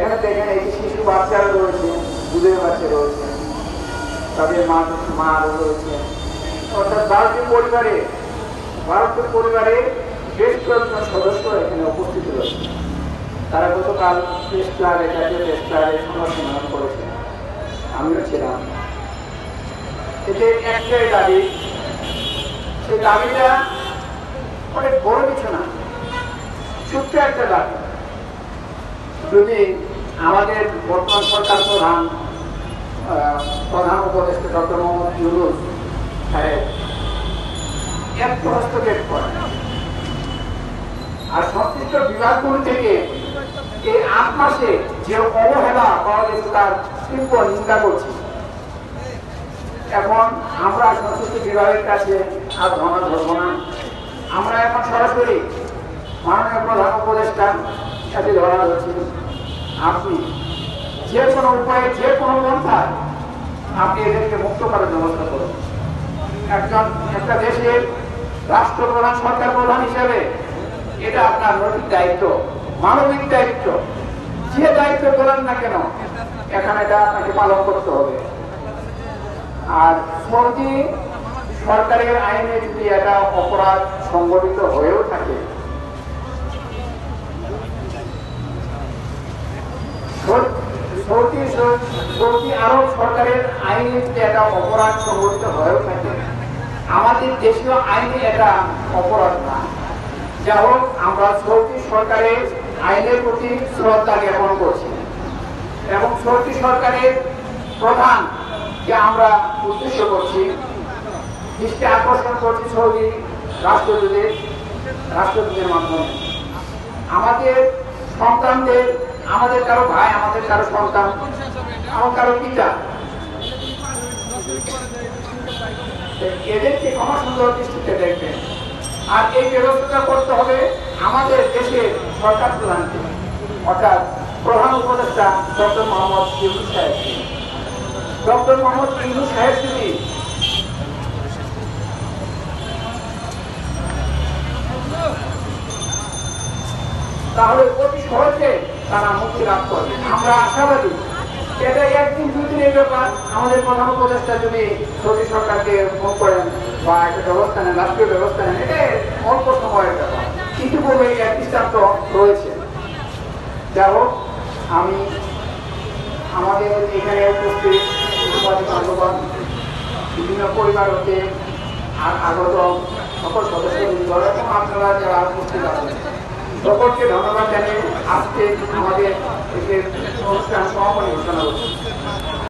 এখানে দেখেন এই যে শিশু বাচ্চারা রয়েছে, দুধের বাচ্চা রয়েছে, তাদের মা রয়েছে, অর্থাৎ ভারতীয় পরিবারে বেশ কয়েকজন সদস্য এখানে উপস্থিত রয়েছে। তারা গতকাল প্রেস ক্লাবে, জাতীয় প্রেস ক্লাবে সংবাদ করেছে, আমিও ছিলাম। এতে একটাই দাবি, সেই দাবিটা অনেক বড় কিছু না, ছোট্ট একটা দাবি। যদি আমাদের বর্তমান সরকার প্রধান উপদেষ্টা ডক্টর মোহাম্মদ ইউনূস সাহেব একটু হস্তক্ষেপ করেন আর সংশ্লিষ্ট বিভাগগুলি থেকে এই ৮ মাসে যে অবহেলা করা গেছে তার তীব্র নিন্দা করছি। এখন আমরা সংশ্লিষ্ট বিভাগের কাছে আর ধর্ণা ধরব না, আমরা এখন সরাসরি মাননীয় প্রধান উপদেষ্টার সাথে ধরা ধরছি, আপনি যে কোনো উপায়ে, যে কোনো পন্থায় আপনি এদেরকে মুক্ত করার ব্যবস্থা করুন। একটা দেশের রাষ্ট্রপ্রধান, সরকার প্রধান হিসেবে এটা আপনার নৈতিক দায়িত্ব, মানবিক দায়িত্ব, যে দায়িত্ব করেন না কেন এখানে এটা আপনাকে পালন করতে হবে। আর সৌদি সরকারের আইনে যদি এটা অপরাধ সংগঠিত হয়েও থাকে, সৌদি আরব সরকারের আইনে যদি এটা অপরাধ সংগঠিত হয়েও থাকে, আমাদের দেশীয় আইনে এটা অপরাধ না। যা হোক, আমরা সৌদি সরকারের আইনের প্রতি শ্রদ্ধা জ্ঞাপন করছি এবং সৌদি সরকারের প্রধানকে আমরা উদ্দেশ্য করছি, দৃষ্টি আকর্ষণ করছি সৌদি রাষ্ট্রদূতের মাধ্যমে। আমাদের সন্তানদের, আমাদের কারো ভাই, আমাদের কারো সন্তান, আমার কারো পিতা, এদেরকে ক্ষমা সুন্দর দৃষ্টিতে দেখবেন। আর এই ব্যবস্থাটা করতে হবে আমাদের দেশের সরকার প্রধানকে, অর্থাৎ প্রধান উপদেষ্টা ডক্টর মোহাম্মদ ইউনূস সাহেব। ডক্টর মোহাম্মদ ইউনূস সাহেব যদি তাহলে অতি সহজে তারা মুক্তি লাভ করবে। আমরা আশাবাদী এটা একদিন দুদিনের ব্যাপার। আমাদের প্রধান উপদেষ্টা যদি সৌদি সরকারকে ফোন করেন বা একটা ব্যবস্থা নেন, রাষ্ট্রীয় ব্যবস্থা নেন, এটা অল্প সময়ের ব্যাপার। ইতিপূর্বে এক দৃষ্টান্ত রয়েছে। যা হোক, আমি আমাদের এখানে উপস্থিত বিভিন্ন পরিবার হতে আগত সকল সদস্যবৃন্দ এবং আপনারা যারা উপস্থিত আছেন সকলকে ধন্যবাদ জানিয়ে আজকে আমাদের অনুষ্ঠান সমাপনী ঘোষণা করছি।